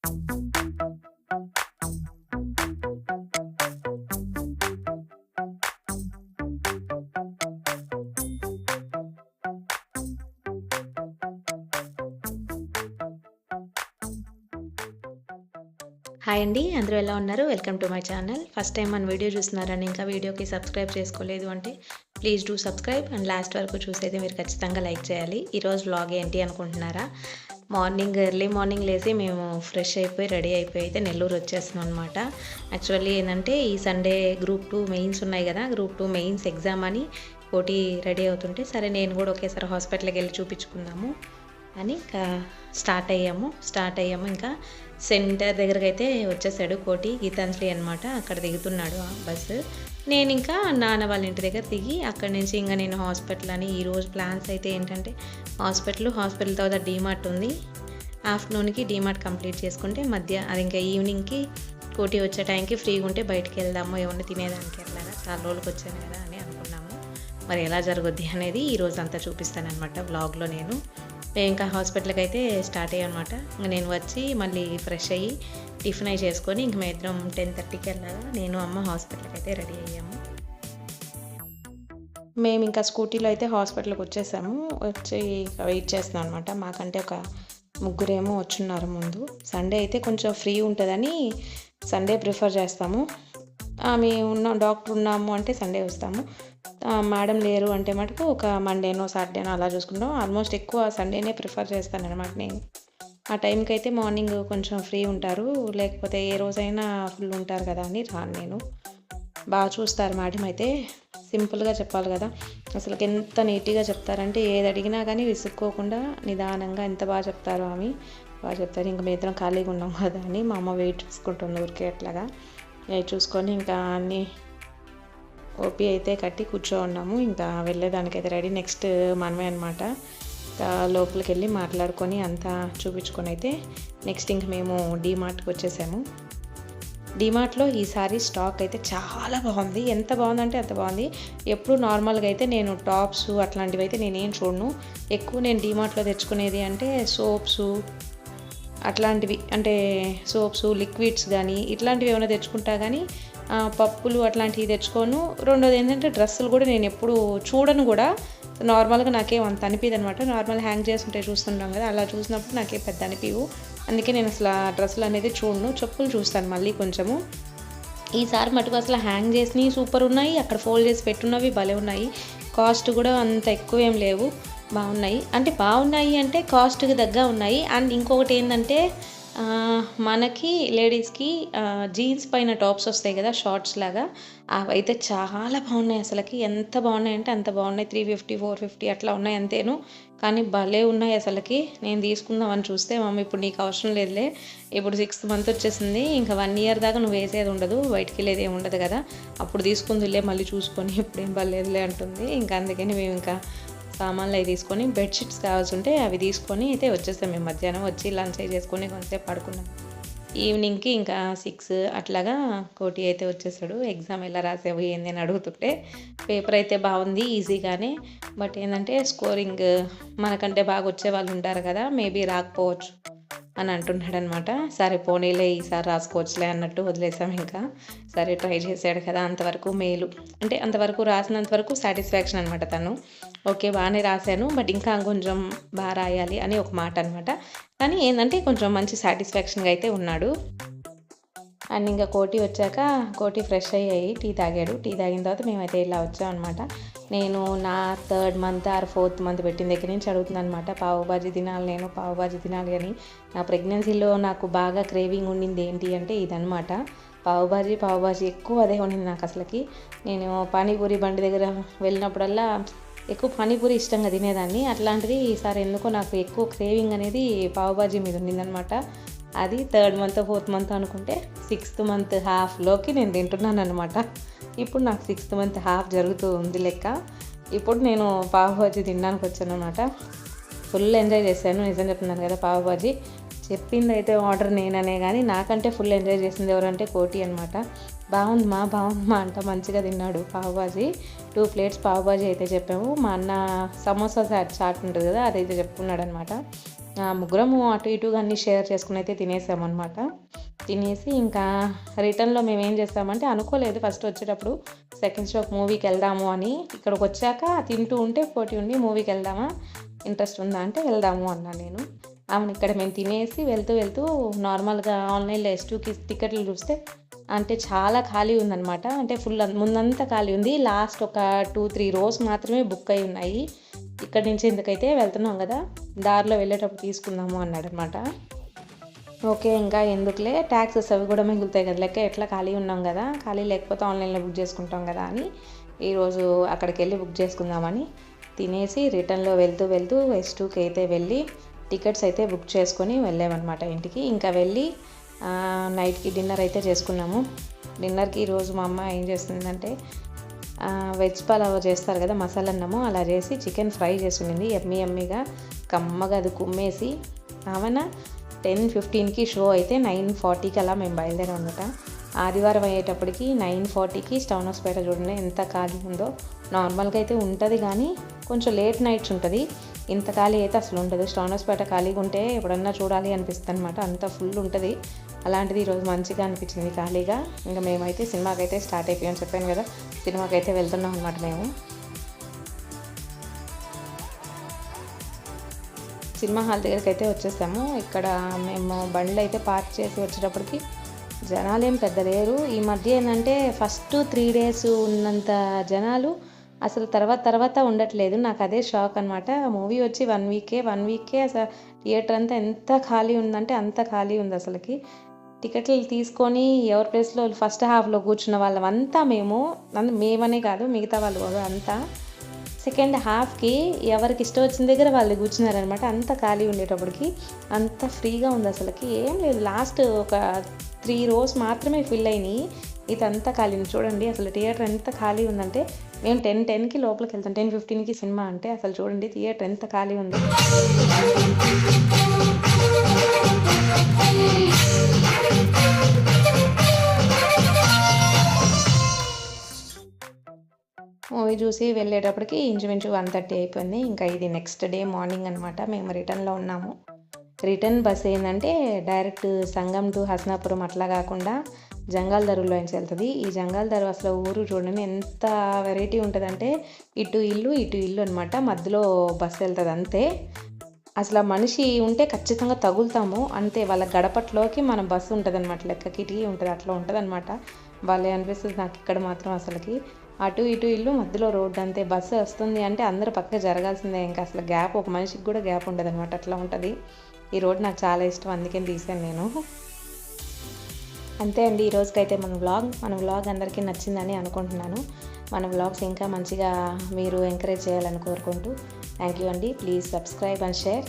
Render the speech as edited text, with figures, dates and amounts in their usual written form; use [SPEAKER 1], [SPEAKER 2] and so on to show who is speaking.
[SPEAKER 1] Hi అండి. అందరూ ఎలా ఉన్నారు? Welcome to my channel. First time మన వీడియో చూస్తున్నారని ఇంకా వీడియోకి సబ్స్క్రైబ్ చేసుకోలేదు అంటే please do subscribe and last వరకు చూసైతే మీరు ఖచ్చితంగా లైక్ చేయాలి. ఈరోజు వ్లాగ్ ఏంటి అనుకుంటున్నారా? ఎర్లీ మార్నింగ్ లేసి మేము ఫ్రెష్ అయిపోయి రెడీ అయిపోయి అయితే నెల్లూరు వచ్చేస్తున్నాం అనమాట. యాక్చువల్లీ ఏంటంటే ఈ సండే గ్రూప్ 2 మెయిన్స్ ఉన్నాయి కదా, గ్రూప్ 2 మెయిన్స్ ఎగ్జామ్ అని ఒకటి రెడీ అవుతుంటే సరే నేను కూడా ఒకేసారి హాస్పిటల్కి వెళ్ళి చూపించుకుందాము అని ఇంకా స్టార్ట్ అయ్యాము. ఇంకా సెంటర్ దగ్గరకు అయితే వచ్చేసాడు కోటి గీతాంజలి అనమాట. అక్కడ దిగుతున్నాడు ఆ బస్సు. నేను ఇంకా నాన్న వాళ్ళ ఇంటి దగ్గర దిగి అక్కడి నుంచి ఇంకా నేను హాస్పిటల్ అని ఈరోజు ప్లాన్స్ అయితే ఏంటంటే హాస్పిటల్ తర్వాత డీమార్ట్ ఉంది. ఆఫ్టర్నూన్కి డీమార్ట్ కంప్లీట్ చేసుకుంటే అది ఇంకా ఈవినింగ్కి కోటి వచ్చే టైంకి ఫ్రీగా ఉంటే బయటికి వెళ్దాము, ఏమన్నా తినేదానికి వెళ్ళారా, చాలా రోజులకు వచ్చాను కదా అని అనుకున్నాము. మరి ఎలా జరుగుద్ది అనేది ఈరోజు అంతా చూపిస్తానమాట వ్లాగ్లో. మేము ఇంకా హాస్పిటల్కి అయితే స్టార్ట్ అయ్యామన్నమాట. ఇంకా నేను వచ్చి మళ్ళీ ఫ్రెష్ అయ్యి టిఫిన్ అయి చేసుకొని ఇంక మేము ఇద్దరం 10:30కి వెళ్ళాగా నేను అమ్మ హాస్పిటల్కి అయితే రెడీ అయ్యాము. మేము ఇంకా స్కూటీలో అయితే హాస్పిటల్కి వచ్చేసాము. వచ్చి వెయిట్ చేస్తున్నాం అనమాట. మాకంటే ఒక ముగ్గురేమో వచ్చున్నారు ముందు. సండే అయితే కొంచెం ఫ్రీ ఉంటుందని సండే ప్రిఫర్ చేస్తాము. డాక్టర్ ఉన్నాము అంటే సండే వస్తాము. మేడం లేరు అంటే మటుకు ఒక మండేనో సాటర్డేనో అలా చూసుకుంటాం. ఆల్మోస్ట్ ఎక్కువ సండేనే ప్రిఫర్ చేస్తాను అనమాట నేను. ఆ టైంకి అయితే మార్నింగ్ కొంచెం ఫ్రీ ఉంటారు, లేకపోతే ఏ రోజైనా ఫుల్ ఉంటారు కదా అని రాను నేను. బాగా చూస్తారు మేడం అయితే. సింపుల్గా చెప్పాలి కదా, అసలు ఎంత నీట్గా చెప్తారంటే ఏది అడిగినా కానీ విసుక్కోకుండా నిదానంగా ఎంత బాగా చెప్తారో బాగా చెప్తారు. ఇంకా మేము ఇద్దరం ఖాళీగా ఉన్నాం కదా అని మా అమ్మ వెయిట్ చూసుకుంటుంది ఊరికే అట్లాగా. చూసుకొని ఇంకా అన్నీ ఓపీ అయితే కట్టి ఉన్నాము. ఇంకా వెళ్ళేదానికైతే రెడీ. నెక్స్ట్ మనమే అనమాట. ఇంకా లోపలికి వెళ్ళి మాట్లాడుకొని అంతా చూపించుకొని అయితే నెక్స్ట్ ఇంక మేము డీమార్ట్కి వచ్చేసాము. డీమార్ట్లో ఈసారి స్టాక్ అయితే చాలా బాగుంది. ఎంత బాగుందంటే అంత బాగుంది. ఎప్పుడు నార్మల్గా అయితే నేను టాప్స్ అట్లాంటివి అయితే నేనేం చూడను. ఎక్కువ నేను డీమార్ట్లో తెచ్చుకునేది అంటే సోప్స్ అట్లాంటివి, అంటే సోప్స్ లిక్విడ్స్ కానీ ఇట్లాంటివి ఏమైనా తెచ్చుకుంటా కానీ పప్పులు అట్లాంటివి తెచ్చుకోను. రెండోది ఏంటంటే డ్రెస్సులు కూడా నేను ఎప్పుడు చూడను కూడా. నార్మల్గా నాకేం అంత అనిపిదు అనమాట. నార్మల్ హ్యాంగ్ చేస్తుంటే చూస్తుంటాం కదా, అలా చూసినప్పుడు నాకేం పెద్ద అనిపివు. అందుకే నేను అసలు ఆ డ్రెస్సులు అనేది చూడను. చెప్పులు చూస్తాను మళ్ళీ కొంచెము. ఈసారి మటుకు అసలు హ్యాంగ్ చేసినవి సూపర్ ఉన్నాయి, అక్కడ ఫోల్డ్ చేసి పెట్టున్నవి భలే ఉన్నాయి. కాస్ట్ కూడా అంత ఎక్కువ ఏం లేవు, బాగున్నాయి అంటే కాస్ట్కి తగ్గ ఉన్నాయి. అండ్ ఇంకొకటి ఏంటంటే మనకి లేడీస్కి జీన్స్ పైన టాప్స్ వస్తాయి కదా షార్ట్స్ లాగా, అవి అయితే చాలా బాగున్నాయి. అసలుకి ఎంత బాగున్నాయి అంటే అంత బాగున్నాయి. 350 450 అట్లా ఉన్నాయి అంతేను, కానీ భలే ఉన్నాయి అసలుకి. నేను తీసుకుందామని చూస్తే మమ్మీ ఇప్పుడు నీకు అవసరం లేదులే, ఇప్పుడు 6th మంత్ వచ్చేసింది, ఇంకా 1 ఇయర్ దాకా నువ్వు వేసేది ఉండదు, బయటికి వెళ్ళేది ఏమి ఉండదు కదా, అప్పుడు తీసుకుందిలే మళ్ళీ చూసుకొని, ఇప్పుడేం పర్లేదులే అంటుంది. ఇంకా అందుకని మేము ఇంకా సామాన్లు అవి తీసుకొని బెడ్షీట్స్ కావాల్సి ఉంటే అవి తీసుకొని అయితే వచ్చేస్తాం. మేము మధ్యాహ్నం వచ్చి లంచ్ అవి చేసుకొని కొంతసేపు పడుకున్నాం. ఈవినింగ్కి ఇంకా 6 అట్లాగా కోటి అయితే వచ్చేసాడు. ఎగ్జామ్ ఎలా రాసావు ఏంది అని అడుగుతుంటే పేపర్ అయితే బాగుంది, ఈజీగానే, బట్ ఏంటంటే స్కోరింగ్ మనకంటే బాగా వచ్చే వాళ్ళు ఉంటారు కదా, మేబీ రాకపోవచ్చు అని అంటున్నాడు అనమాట. సరే పోనీలే ఈసారి రాసుకోవచ్చులే అన్నట్టు వదిలేసాం. ఇంకా సరే ట్రై చేశాడు కదా, అంతవరకు మేలు, అంటే అంతవరకు రాసినంత వరకు సాటిస్ఫాక్షన్ అనమాట. తను ఓకే బాగానే రాశాను, బట్ ఇంకా కొంచెం బాగా రాయాలి అని ఒక మాట అనమాట. కానీ ఏంటంటే కొంచెం మంచి సాటిస్ఫాక్షన్గా అయితే ఉన్నాడు. అండ్ ఇంకా కోటి వచ్చాక కోటి ఫ్రెష్ అయ్యాయి, టీ తాగాడు. టీ తాగిన తర్వాత మేమైతే ఇలా వచ్చామన్నమాట. నేను నా 3rd month or 4th month పెట్టిన దగ్గర నుంచి అడుగుతున్నాను అనమాట, పావుబాజీ తినాలి అని. నా ప్రెగ్నెన్సీలో నాకు బాగా క్రేవింగ్ ఉండింది ఏంటి అంటే ఇదనమాట, పావుబాజీ ఎక్కువ అదే ఉండింది నాకు అసలుకి. నేను పానీపూరి బండి దగ్గర వెళ్ళినప్పుడల్లా ఎక్కువ పానీపూరి ఇష్టంగా తినేదాన్ని. అట్లాంటిది ఈసారి ఎందుకో నాకు ఎక్కువ క్రేవింగ్ అనేది పావుబాజీ మీద ఉండిందనమాట. అది 3rd మంత్ 4th మంత్ అనుకుంటే 6th మంత్ హాఫ్లోకి నేను తింటున్నాను అనమాట. ఇప్పుడు నాకు 6th మంత్ హాఫ్ జరుగుతూ ఉంది లెక్క. ఇప్పుడు నేను పావుబాజీ తినడానికి వచ్చాను అనమాట. ఫుల్ ఎంజాయ్ చేశాను, నిజం చెప్తున్నాను కదా. పావుబాజీ చెప్పింది అయితే ఆర్డర్ నేననే కానీ నాకంటే ఫుల్ ఎంజాయ్ చేసింది ఎవరంటే కోటి అనమాట. బాగుందమ్మా అంట మంచిగా తిన్నాడు పావుబాజీ. 2 ప్లేట్స్ పావుబాజీ అయితే చెప్పాము. మా అన్న సమోసా చాట్ ఉంటుంది కదా, అదైతే చెప్పుకున్నాడు అనమాట. ముగ్గురము అటు ఇటుగా అన్నీ షేర్ చేసుకుని అయితే తినేసామన్నమాట. తినేసి ఇంకా రిటర్న్లో మేము ఏం చేస్తామంటే అనుకోలేదు ఫస్ట్ వచ్చేటప్పుడు సెకండ్ షోకి మూవీకి వెళ్దాము అని. ఇక్కడికి వచ్చాక తింటూ ఉంటే పోటీ ఉండి మూవీకి వెళ్దామా, ఇంట్రెస్ట్ ఉందా అంటే వెళ్దాము అన్నా నేను. అవును, ఇక్కడ మేము తినేసి వెళ్తూ నార్మల్గా ఆన్లైన్లో S2కి టికెట్లు చూస్తే అంటే చాలా ఖాళీ ఉందన్నమాట. అంటే ఫుల్ ముందంతా ఖాళీ ఉంది, లాస్ట్ ఒక 2-3 రోస్ మాత్రమే బుక్ అయి ఉన్నాయి. ఇక్కడి నుంచి ఎందుకైతే వెళ్తున్నాం కదా, దారిలో వెళ్ళేటప్పుడు తీసుకుందాము అన్నాడనమాట. ఓకే, ఇంకా ఎందుకులే, ట్యాక్సెస్ అవి కూడా మిగులుతాయి కదా, లెక్క ఎట్లా ఖాళీ ఉన్నాం కదా, ఖాళీ లేకపోతే ఆన్లైన్లో బుక్ చేసుకుంటాం కదా అని ఈరోజు అక్కడికి వెళ్ళి బుక్ చేసుకుందామని తినేసి రిటర్న్లో వెళ్తూ S2కి అయితే వెళ్ళి టికెట్స్ అయితే బుక్ చేసుకొని వెళ్ళామన్నమాట ఇంటికి. ఇంకా వెళ్ళి నైట్కి డిన్నర్ అయితే చేసుకున్నాము. డిన్నర్కి ఈరోజు మా అమ్మ ఏం చేస్తుందంటే వెజ్ పలావ్ చేస్తారు కదా, మసాలా అన్నము అలా చేసి చికెన్ ఫ్రై చేసింది ఎమ్మీగా కమ్మగా అది కుమ్మేసి. ఆమెన 10:15కి షో అయితే 9:40కి అలా మేము బయలుదేరాం అనమాట. ఆదివారం అయ్యేటప్పటికి 9:40కి టౌన్ హౌస్పేట చూడండి ఎంత ఖాళీ ఉందో. నార్మల్గా అయితే ఉంటుంది కానీ కొంచెం లేట్ నైట్స్ ఉంటుంది, ఇంత ఖాళీ అయితే అసలు ఉండదు. టౌన్ హౌస్పేట ఖాళీగా ఉంటే ఎప్పుడన్నా చూడాలి అనిపిస్తుంది అనమాట, అంత ఫుల్ ఉంటుంది. అలాంటిది ఈరోజు మంచిగా అనిపించింది ఖాళీగా. ఇంకా మేమైతే సినిమాకి అయితే స్టార్ట్ అయిపోయాం, చెప్పాను కదా, సినిమాకి అయితే వెళ్తున్నాం అనమాట. మేము సినిమా హాల్ దగ్గరికి అయితే వచ్చేసాము. ఇక్కడ మేము బండ్లు అయితే పార్క్ చేసి వచ్చేటప్పటికి జనాలు ఏం పెద్ద లేరు. ఈ మధ్య ఏంటంటే ఫస్ట్ 3 days ఉన్నంత జనాలు అసలు తర్వాత ఉండట్లేదు. నాకు అదే షాక్ అనమాట. మూవీ వచ్చి 1 week అసలు థియేటర్ అంతా ఎంత ఖాళీ ఉందంటే అంత ఖాళీ ఉంది అసలుకి. టికెట్లు తీసుకొని ఎవరి ప్లేస్లో ఫస్ట్ హాఫ్లో కూర్చున్న వాళ్ళమంతా మేమనే కాదు మిగతా వాళ్ళు కూడా అంతా సెకండ్ హాఫ్కి ఎవరికి ఇష్టం వచ్చిన దగ్గర వాళ్ళు కూర్చున్నారనమాట. అంత ఖాళీ ఉండేటప్పటికి అంత ఫ్రీగా ఉంది అసలుకి, ఏం లేదు. లాస్ట్ ఒక 3 rows మాత్రమే ఫిల్ అయినాయి, ఇదంతా ఖాళీ ఉంది. చూడండి అసలు థియేటర్ ఎంత ఖాళీ ఉందంటే, మేము 10:10కి లోపలికి వెళ్తాం, 10:15కి సినిమా అంటే అసలు చూడండి థియేటర్ ఎంత ఖాళీ ఉంది. మూవీ చూసి వెళ్ళేటప్పటికి ఇంచుమించు 1:30 అయిపోయింది. ఇంకా ఇది నెక్స్ట్ డే మార్నింగ్ అనమాట. మేము రిటర్న్లో ఉన్నాము. రిటర్న్ బస్ ఏంటంటే డైరెక్ట్ సంగం టు హసనాపురం అట్లా కాకుండా జంగాల్ దరువులో నుంచి వెళ్తుంది. ఈ జంగాల్ దరువు అసలు ఊరు చూడండి ఎంత వెరైటీ ఉంటుందంటే, ఇటు ఇల్లు అనమాట, మధ్యలో బస్సు వెళ్తుంది అంతే. అసలు మనిషి ఉంటే ఖచ్చితంగా తగులుతాము అంతే. వాళ్ళ గడపట్లోకి మన బస్సు ఉంటుంది అనమాట, లెక్క కిటికీ ఉంటుంది, అట్లా ఉంటుంది అనమాట. వాళ్ళే అనిపిస్తుంది నాకు ఇక్కడ మాత్రం అసలుకి. అటు ఇల్లు మధ్యలో రోడ్డు అంతే. బస్సు వస్తుంది అంటే అందరూ పక్కన జరగాల్సిందే, ఇంకా అసలు గ్యాప్ ఒక మనిషికి కూడా గ్యాప్ ఉండదు అనమాట, అట్లా ఉంటుంది. ఈ రోడ్ నాకు చాలా ఇష్టం, అందుకని తీసాను నేను. అంతే అండి, ఈ రోజుకైతే మన వ్లాగ్ అందరికీ నచ్చిందని అనుకుంటున్నాను. మన వ్లాగ్స్ ఇంకా మంచిగా మీరు ఎంకరేజ్ చేయాలని కోరుకుంటూ థ్యాంక్ యూ అండి. Please subscribe and share.